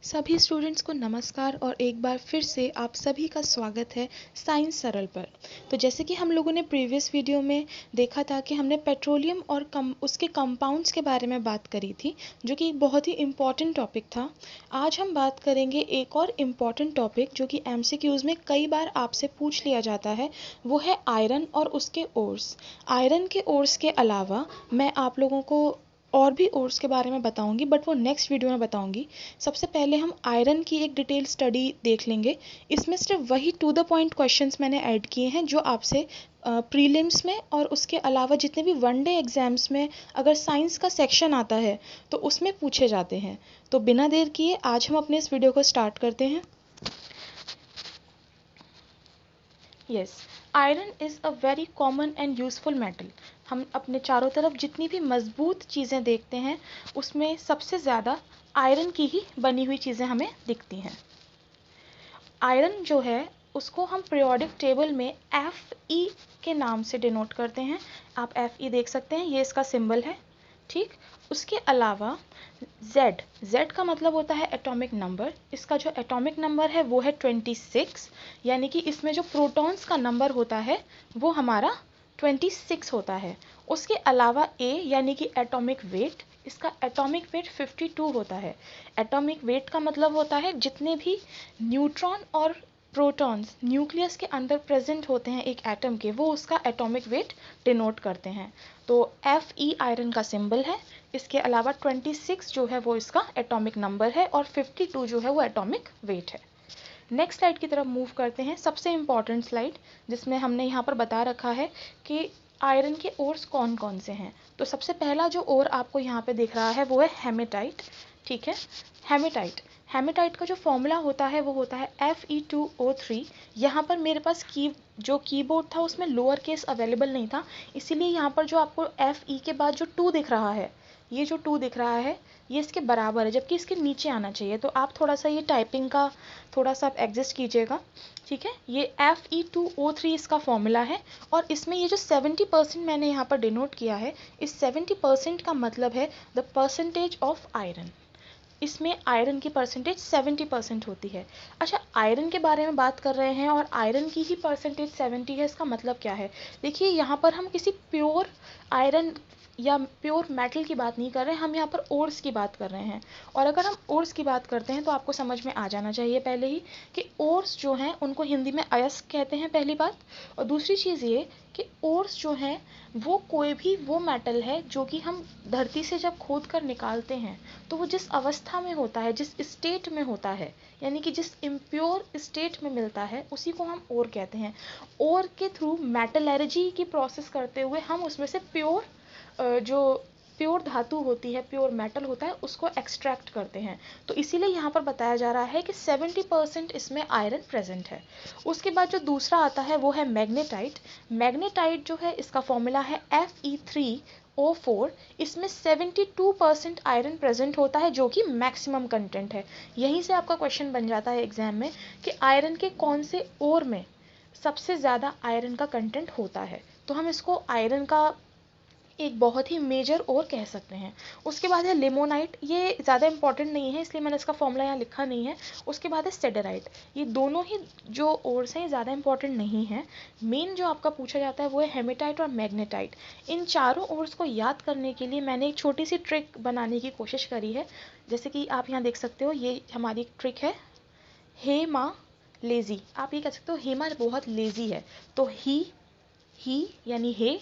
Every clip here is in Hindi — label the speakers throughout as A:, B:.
A: सभी स्टूडेंट्स को नमस्कार और एक बार फिर से आप सभी का स्वागत है साइंस सरल पर। तो जैसे कि हम लोगों ने प्रीवियस वीडियो में देखा था कि हमने पेट्रोलियम और उसके कंपाउंड्स के बारे में बात करी थी, जो कि एक बहुत ही इम्पॉर्टेंट टॉपिक था। आज हम बात करेंगे एक और इम्पॉर्टेंट टॉपिक जो कि एमसीक्यूज़ में कई बार आपसे पूछ लिया जाता है, वो है आयरन और उसके ओर्स। आयरन के ओर्स के अलावा मैं आप लोगों को और भी ओर्स के बारे में बताऊंगी, बट वो नेक्स्ट वीडियो में बताऊंगी। सबसे पहले हम आयरन की एक डिटेल स्टडी देख लेंगे। इसमें सिर्फ वही टू द पॉइंट क्वेश्चंस मैंने ऐड किए हैं जो आपसे प्रीलिम्स में और उसके अलावा जितने भी वनडे एग्जाम्स में अगर साइंस का सेक्शन आता है तो उसमें पूछे जाते हैं। तो बिना देर किए आज हम अपने इस वीडियो को स्टार्ट करते हैं। Yes, iron is a very common and useful metal. हम अपने चारों तरफ जितनी भी मजबूत चीज़ें देखते हैं उसमें सबसे ज़्यादा आयरन की ही बनी हुई चीज़ें हमें दिखती हैं। आयरन जो है उसको हम पीरियोडिक टेबल में Fe के नाम से डिनोट करते हैं। आप Fe देख सकते हैं, ये इसका सिंबल है। ठीक, उसके अलावा Z का मतलब होता है एटॉमिक नंबर। इसका जो एटॉमिक नंबर है वो है 26, यानी कि इसमें जो प्रोटॉन्स का नंबर होता है वो हमारा 26 होता है। उसके अलावा A यानी कि एटॉमिक वेट, इसका एटॉमिक वेट 52 होता है। एटॉमिक वेट का मतलब होता है जितने भी न्यूट्रॉन और प्रोटॉन्स न्यूक्लियस के अंदर प्रेजेंट होते हैं एक एटम के, वो उसका एटॉमिक वेट डिनोट करते हैं। तो Fe आयरन का सिंबल है। इसके अलावा 26 जो है वो इसका एटॉमिक नंबर है और 52 जो है वो एटॉमिक वेट है। नेक्स्ट स्लाइड की तरफ मूव करते हैं, सबसे इम्पॉर्टेंट स्लाइड जिसमें हमने यहाँ पर बता रखा है कि आयरन के ओर्स कौन कौन से हैं। तो सबसे पहला जो ओर आपको यहाँ पे दिख रहा है वो है हेमेटाइट। ठीक है, हेमेटाइट का जो फॉर्मूला होता है वो होता है Fe2O3। यहाँ पर मेरे पास जो कीबोर्ड था उसमें लोअर केस अवेलेबल नहीं था, इसीलिए यहाँ पर जो आपको Fe के बाद जो 2 दिख रहा है, ये जो 2 दिख रहा है ये इसके बराबर है, जबकि इसके नीचे आना चाहिए। तो आप थोड़ा सा ये टाइपिंग का थोड़ा सा आप एडजस्ट कीजिएगा। ठीक है, ये Fe2O3 इसका फॉर्मूला है। और इसमें ये जो 70% मैंने यहाँ पर डिनोट किया है, इस 70% का मतलब है द परसेंटेज ऑफ आयरन। इसमें आयरन की परसेंटेज 70% होती है। अच्छा, आयरन के बारे में बात कर रहे हैं और आयरन की ही परसेंटेज 70 है, इसका मतलब क्या है? देखिए, यहाँ पर हम किसी प्योर आयरन या प्योर मेटल की बात नहीं कर रहे हैं, हम यहाँ पर ओर्स की बात कर रहे हैं। और अगर हम ओर्स की बात करते हैं तो आपको समझ में आ जाना चाहिए पहले ही कि ओर्स जो हैं उनको हिंदी में अयस्क कहते हैं, पहली बात। और दूसरी चीज़ ये कि ओर्स जो हैं वो कोई भी वो मेटल है जो कि हम धरती से जब खोद कर निकालते हैं तो वो जिस अवस्था में होता है, जिस स्टेट में होता है, यानी कि जिस इम्प्योर स्टेट में मिलता है, उसी को हम ओर कहते हैं। ओर के थ्रू मेटलर्जी की प्रोसेस करते हुए हम उसमें से जो प्योर धातु होती है, प्योर मेटल होता है, उसको एक्सट्रैक्ट करते हैं। तो इसीलिए यहाँ पर बताया जा रहा है कि 70% इसमें आयरन प्रेजेंट है। उसके बाद जो दूसरा आता है वो है मैग्नेटाइट। मैग्नेटाइट जो है इसका फॉर्मूला है Fe3O4। इसमें 72% आयरन प्रेजेंट होता है, जो कि मैक्सिमम कंटेंट है। यहीं से आपका क्वेश्चन बन जाता है एग्जाम में कि आयरन के कौन से ओर में सबसे ज़्यादा आयरन का कंटेंट होता है। तो हम इसको आयरन का एक बहुत ही मेजर ओर कह सकते हैं। उसके बाद है लिमोनाइट, ये ज़्यादा इंपॉर्टेंट नहीं है इसलिए मैंने इसका फॉर्मूला यहाँ लिखा नहीं है। उसके बाद है सेडेराइट। ये दोनों ही जो ओर्स हैं ज़्यादा इंपॉर्टेंट नहीं है। मेन जो आपका पूछा जाता है वो है हेमेटाइट और मैग्नेटाइट। इन चारों ओर्स को याद करने के लिए मैंने एक छोटी सी ट्रिक बनाने की कोशिश करी है। जैसे कि आप यहाँ देख सकते हो, ये हमारी एक ट्रिक है, हेमा लेज़ी। आप ये कह सकते हो हेमा बहुत लेज़ी है, तो ही यानी हे,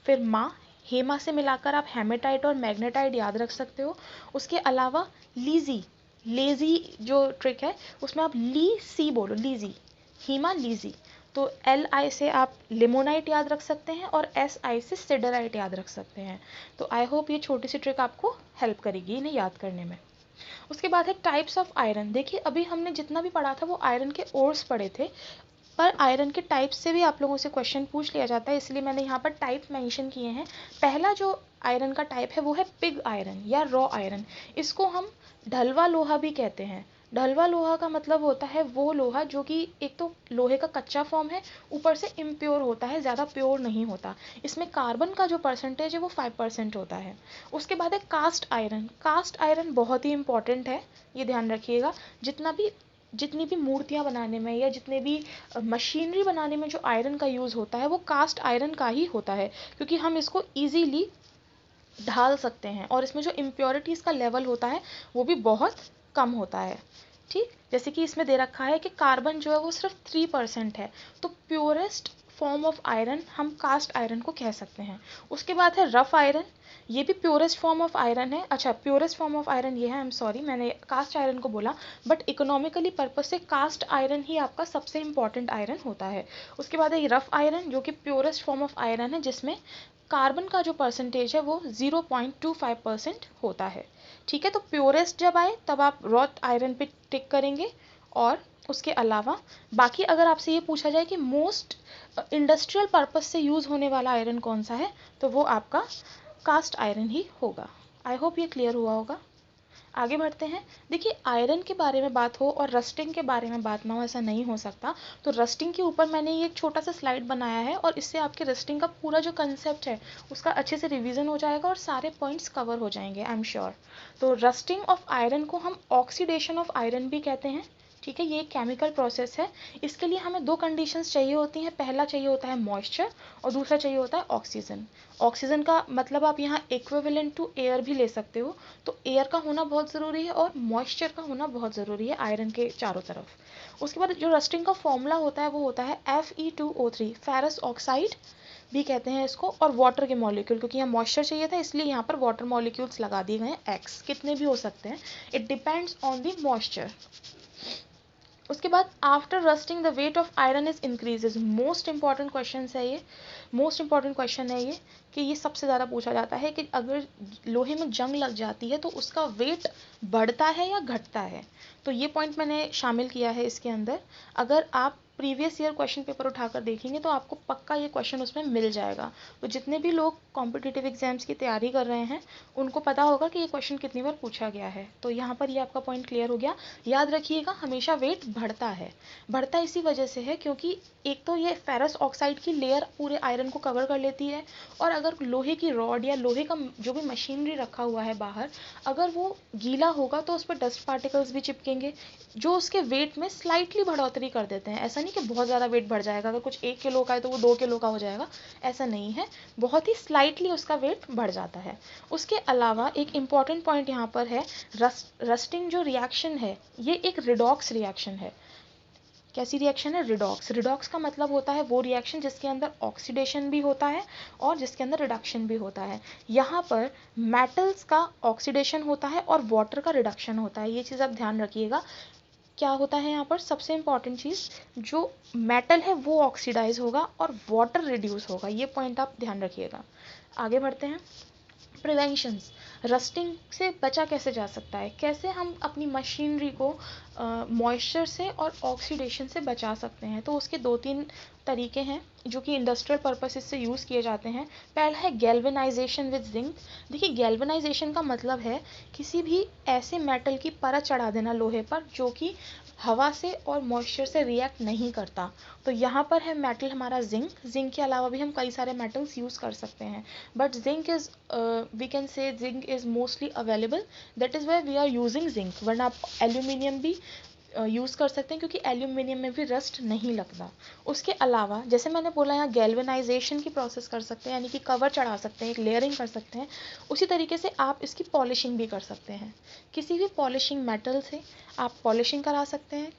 A: फिर माँ, हेमा से मिलाकर आप हेमेटाइट और मैग्नेटाइट याद रख सकते हो। उसके अलावा लीजी, लेजी जो ट्रिक है उसमें आप ली सी बोलो, लीजी, हीमा लीजी। तो Li से आप लिमोनाइट याद रख सकते हैं और Si से सिडराइट याद रख सकते हैं। तो आई होप ये छोटी सी ट्रिक आपको हेल्प करेगी इन्हें याद करने में। उसके बाद है टाइप्स ऑफ आयरन। देखिए, अभी हमने जितना भी पढ़ा था वो आयरन के ओर्स पढ़े थे, पर आयरन के टाइप से भी आप लोगों से क्वेश्चन पूछ लिया जाता है, इसलिए मैंने यहाँ पर टाइप मेंशन किए हैं। पहला जो आयरन का टाइप है वो है पिग आयरन या रॉ आयरन। इसको हम ढलवा लोहा भी कहते हैं। ढलवा लोहा का मतलब होता है वो लोहा जो कि एक तो लोहे का कच्चा फॉर्म है, ऊपर से इम्प्योर होता है, ज़्यादा प्योर नहीं होता। इसमें कार्बन का जो परसेंटेज है वो 5% होता है। उसके बाद है कास्ट आयरन। कास्ट आयरन बहुत ही इंपॉर्टेंट है, ये ध्यान रखिएगा। जितनी भी मूर्तियाँ बनाने में या जितने भी मशीनरी बनाने में जो आयरन का यूज़ होता है वो कास्ट आयरन का ही होता है, क्योंकि हम इसको ईजीली ढाल सकते हैं और इसमें जो इम्प्योरिटीज़ का लेवल होता है वो भी बहुत कम होता है। ठीक, जैसे कि इसमें दे रखा है कि कार्बन जो है वो सिर्फ 3% है, तो प्योरेस्ट फॉर्म ऑफ आयरन हम कास्ट आयरन को कह सकते हैं। उसके बाद है रफ आयरन, ये भी प्योरेस्ट फॉर्म ऑफ आयरन है। अच्छा, प्योरेस्ट फॉर्म ऑफ आयरन ये है, आई एम सॉरी मैंने कास्ट आयरन को बोला, बट इकोनॉमिकली पर्पज से कास्ट आयरन ही आपका सबसे इंपॉर्टेंट आयरन होता है। उसके बाद है रफ आयरन जो कि प्योरेस्ट फॉर्म ऑफ आयरन है, जिसमें कार्बन का जो परसेंटेज है वो 0.25% होता है। ठीक है, तो प्योरेस्ट जब आए तब आप रॉट आयरन पे टिक करेंगे। और उसके अलावा बाकी अगर आपसे ये पूछा जाए कि मोस्ट इंडस्ट्रियल पर्पस से यूज़ होने वाला आयरन कौन सा है, तो वो आपका कास्ट आयरन ही होगा। आई होप ये क्लियर हुआ होगा। आगे बढ़ते हैं। देखिए, आयरन के बारे में बात हो और रस्टिंग के बारे में बात ना हो, ऐसा नहीं हो सकता। तो रस्टिंग के ऊपर मैंने ये एक छोटा सा स्लाइड बनाया है और इससे आपके रस्टिंग का पूरा जो कंसेप्ट है उसका अच्छे से रिवीजन हो जाएगा और सारे पॉइंट्स कवर हो जाएंगे, आई एम श्योर। तो रस्टिंग ऑफ आयरन को हम ऑक्सीडेशन ऑफ आयरन भी कहते हैं। ठीक है, ये एक केमिकल प्रोसेस है। इसके लिए हमें दो कंडीशंस चाहिए होती हैं। पहला चाहिए होता है मॉइस्चर और दूसरा चाहिए होता है ऑक्सीजन। ऑक्सीजन का मतलब आप यहाँ इक्विवेलेंट टू एयर भी ले सकते हो। तो एयर का होना बहुत ज़रूरी है और मॉइस्चर का होना बहुत ज़रूरी है आयरन के चारों तरफ। उसके बाद जो रस्टिंग का फॉर्मूला होता है वो होता है Fe2O3, फेरस ऑक्साइड भी कहते हैं इसको, और वाटर के मॉलिक्यूल, क्योंकि यहाँ मॉइस्चर चाहिए था इसलिए यहाँ पर वाटर मॉलिक्यूल्स लगा दिए गए हैं एक्स, कितने भी हो सकते हैं, it depends on the moisture. उसके बाद after rusting the weight of iron is increases. Most important question है ये, मोस्ट इंपॉर्टेंट क्वेश्चन है ये, कि ये सबसे ज़्यादा पूछा जाता है कि अगर लोहे में जंग लग जाती है तो उसका वेट बढ़ता है या घटता है। तो ये पॉइंट मैंने शामिल किया है इसके अंदर। अगर आप प्रीवियस ईयर क्वेश्चन पेपर उठाकर देखेंगे तो आपको पक्का ये क्वेश्चन उसमें मिल जाएगा। तो जितने भी लोग कॉम्पिटिटिव एग्जाम्स की तैयारी कर रहे हैं उनको पता होगा कि ये क्वेश्चन कितनी बार पूछा गया है। तो यहाँ पर ये आपका पॉइंट क्लियर हो गया। याद रखिएगा, हमेशा वेट बढ़ता है। बढ़ता इसी वजह से है क्योंकि एक तो ये फेरस ऑक्साइड की लेयर पूरे आयरन को कवर कर लेती है, और अगर लोहे की रॉड या लोहे का जो भी मशीनरी रखा हुआ है बाहर, अगर वो गीला होगा तो उस पर डस्ट पार्टिकल्स भी चिपकेंगे जो उसके वेट में स्लाइटली बढ़ोतरी कर देते हैं। ऐसा नहीं कि बहुत ज़्यादा वेट बढ़ जाएगा, अगर कुछ 1 किलो का है तो वो 2 किलो का हो जाएगा, ऐसा नहीं है, बहुत ही स्लाइटली उसका वेट बढ़ जाता है। उसके अलावा एक इम्पॉर्टेंट पॉइंट यहाँ पर है, रस्टिंग जो रिएक्शन है ये एक रिडॉक्स रिएक्शन है। कैसी रिएक्शन है? रिडॉक्स। रिडॉक्स का मतलब होता है वो रिएक्शन जिसके अंदर ऑक्सीडेशन भी होता है और जिसके अंदर रिडक्शन भी होता है। यहाँ पर मेटल्स का ऑक्सीडेशन होता है और वाटर का रिडक्शन होता है। ये चीज़ आप ध्यान रखिएगा। क्या होता है यहाँ पर सबसे इंपॉर्टेंट चीज़, जो मेटल है वो ऑक्सीडाइज होगा और वाटर रिड्यूस होगा। ये पॉइंट आप ध्यान रखिएगा। आगे बढ़ते हैं। प्रिवेंशंस, रस्टिंग से बचा कैसे जा सकता है, कैसे हम अपनी मशीनरी को मॉइस्चर से और ऑक्सीडेशन से बचा सकते हैं। तो उसके 2-3 तरीके हैं जो कि इंडस्ट्रियल पर्पसेस से यूज़ किए जाते हैं। पहला है गैल्वेनाइजेशन विद जिंक। देखिए, गैल्वेनाइजेशन का मतलब है किसी भी ऐसे मेटल की परत चढ़ा देना लोहे पर जो कि हवा से और मॉइस्चर से रिएक्ट नहीं करता। तो यहाँ पर है मेटल हमारा जिंक। जिंक के अलावा भी हम कई सारे मेटल्स यूज़ कर सकते हैं, but zinc is we can say zinc is mostly available, that is why we are using zinc. वरना आप एल्यूमिनियम भी यूज़ कर सकते हैं क्योंकि एल्यूमिनियम में भी रस्ट नहीं लगता। उसके अलावा जैसे मैंने बोला, यहाँ गैल्वेनाइजेशन की प्रोसेस कर सकते हैं, यानी कि कवर चढ़ा सकते हैं, एक लेयरिंग कर सकते हैं। उसी तरीके से आप इसकी पॉलिशिंग भी कर सकते हैं। किसी भी पॉलिशिंग मेटल से आप पॉलिशिंग करा सकते हैं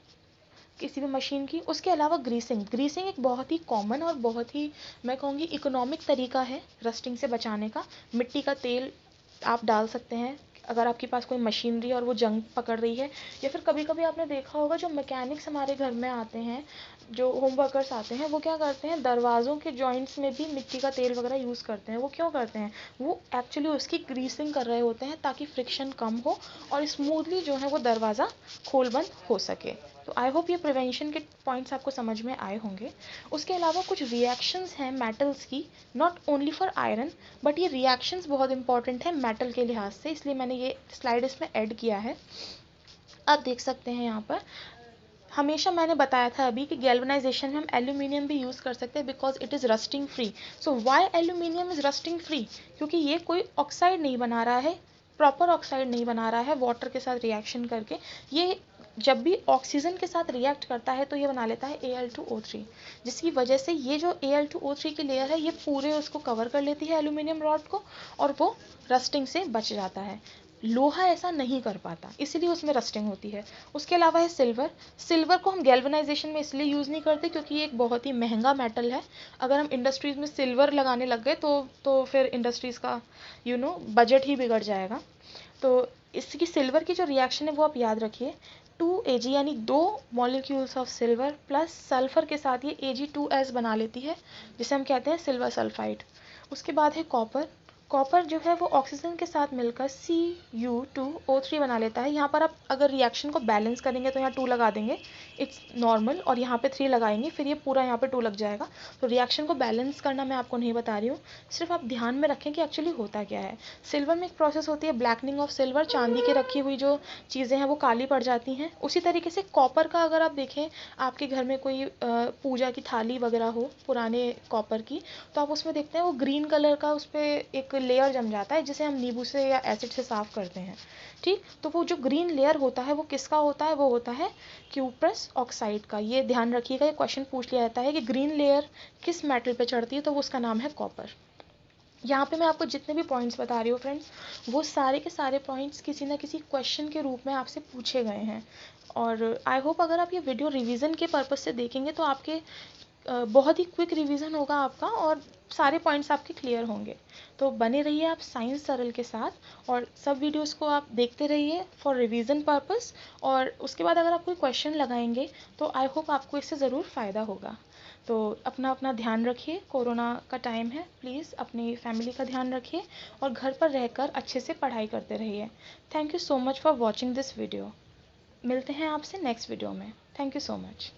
A: किसी भी मशीन की। उसके अलावा ग्रीसिंग, ग्रीसिंग एक बहुत ही कॉमन और बहुत ही, मैं कहूँगी, इकोनॉमिक तरीका है रस्टिंग से बचाने का। मिट्टी का तेल आप डाल सकते हैं अगर आपके पास कोई मशीनरी और वो जंग पकड़ रही है, या फिर कभी कभी आपने देखा होगा जो मैकेनिक्स हमारे घर में आते हैं, जो होम वर्कर्स आते हैं, वो क्या करते हैं, दरवाज़ों के जॉइंट्स में भी मिट्टी का तेल वगैरह यूज़ करते हैं। वो क्यों करते हैं? वो एक्चुअली उसकी ग्रीसिंग कर रहे होते हैं ताकि फ्रिक्शन कम हो और स्मूथली जो है वो दरवाज़ा खोल बंद हो सके। तो आई होप ये प्रिवेंशन के पॉइंट्स आपको समझ में आए होंगे। उसके अलावा कुछ रिएक्शंस हैं मेटल्स की, not only for iron, but ये रिएक्शंस बहुत इंपॉर्टेंट है मेटल के लिहाज से, इसलिए मैंने ये स्लाइड इसमें ऐड किया है। आप देख सकते हैं यहाँ पर, हमेशा मैंने बताया था अभी कि गैल्वेनाइजेशन में हम एल्यूमिनियम भी यूज़ कर सकते हैं because it is rusting free. So why aluminium is rusting free? क्योंकि ये कोई ऑक्साइड नहीं बना रहा है, प्रॉपर ऑक्साइड नहीं बना रहा है वाटर के साथ रिएक्शन करके। ये जब भी ऑक्सीजन के साथ रिएक्ट करता है तो ये बना लेता है Al2O3, जिसकी वजह से ये जो Al2O3 की लेयर है ये पूरे उसको कवर कर लेती है एल्यूमिनियम रॉड को, और वो रस्टिंग से बच जाता है। लोहा ऐसा नहीं कर पाता, इसीलिए उसमें रस्टिंग होती है। उसके अलावा है सिल्वर। सिल्वर को हम गैल्वेनाइजेशन में इसलिए यूज़ नहीं करते क्योंकि ये एक बहुत ही महंगा मेटल है। अगर हम इंडस्ट्रीज़ में सिल्वर लगाने लग गए तो फिर इंडस्ट्रीज़ का बजट ही बिगड़ जाएगा। तो इसकी सिल्वर की जो रिएक्शन है वो आप याद रखिए, 2Ag यानी 2 molecules of silver plus sulphur के साथ ये Ag2S बना लेती है, जिसे हम कहते हैं सिल्वर सल्फाइड। उसके बाद है कॉपर। कॉपर जो है वो ऑक्सीजन के साथ मिलकर Cu2O3 बना लेता है। यहाँ पर आप अगर रिएक्शन को बैलेंस करेंगे तो यहाँ 2 लगा देंगे, इट्स नॉर्मल, और यहाँ पे 3 लगाएंगे, फिर ये पूरा यहाँ पे 2 लग जाएगा। तो रिएक्शन को बैलेंस करना मैं आपको नहीं बता रही हूँ, सिर्फ आप ध्यान में रखें कि एक्चुअली होता क्या है। सिल्वर में एक प्रोसेस होती है ब्लैकनिंग ऑफ सिल्वर, चांदी की रखी हुई जो चीज़ें हैं वो काली पड़ जाती हैं। उसी तरीके से कॉपर का अगर आप देखें, आपके घर में कोई पूजा की थाली वगैरह हो पुराने कॉपर की, तो आप उसमें देखते हैं वो ग्रीन कलर का उस पर एक लेयर जम जाता है, जिसे हम नींबू से या एसिड से साफ़ करते हैं। ठीक, तो वो जो ग्रीन लेयर होता है वो किसका होता है? वो होता है क्यूप्रस ऑक्साइड का। ये ध्यान रखिएगा, ये क्वेश्चन पूछ लिया जाता है कि ग्रीन लेयर किस मेटल पे चढ़ती है, तो वो उसका नाम है कॉपर। यहाँ पे मैं आपको जितने भी पॉइंट्स बता रही हूँ फ्रेंड्स, वो सारे के सारे पॉइंट्स किसी ना किसी क्वेश्चन के रूप में आपसे पूछे गए हैं। और आई होप अगर आप ये वीडियो रिवीजन के पर्पज़ से देखेंगे तो आपके बहुत ही क्विक रिवीजन होगा आपका, और सारे पॉइंट्स आपके क्लियर होंगे। तो बने रहिए आप साइंस सरल के साथ, और सब वीडियोस को आप देखते रहिए फॉर रिवीजन पर्पस। और उसके बाद अगर आप कोई क्वेश्चन लगाएंगे तो आई होप आपको इससे ज़रूर फ़ायदा होगा। तो अपना अपना ध्यान रखिए, कोरोना का टाइम है, प्लीज़ अपनी फैमिली का ध्यान रखिए और घर पर रहकर अच्छे से पढ़ाई करते रहिए। Thank you so much for watching this video. मिलते हैं आपसे नेक्स्ट वीडियो में। Thank you so much.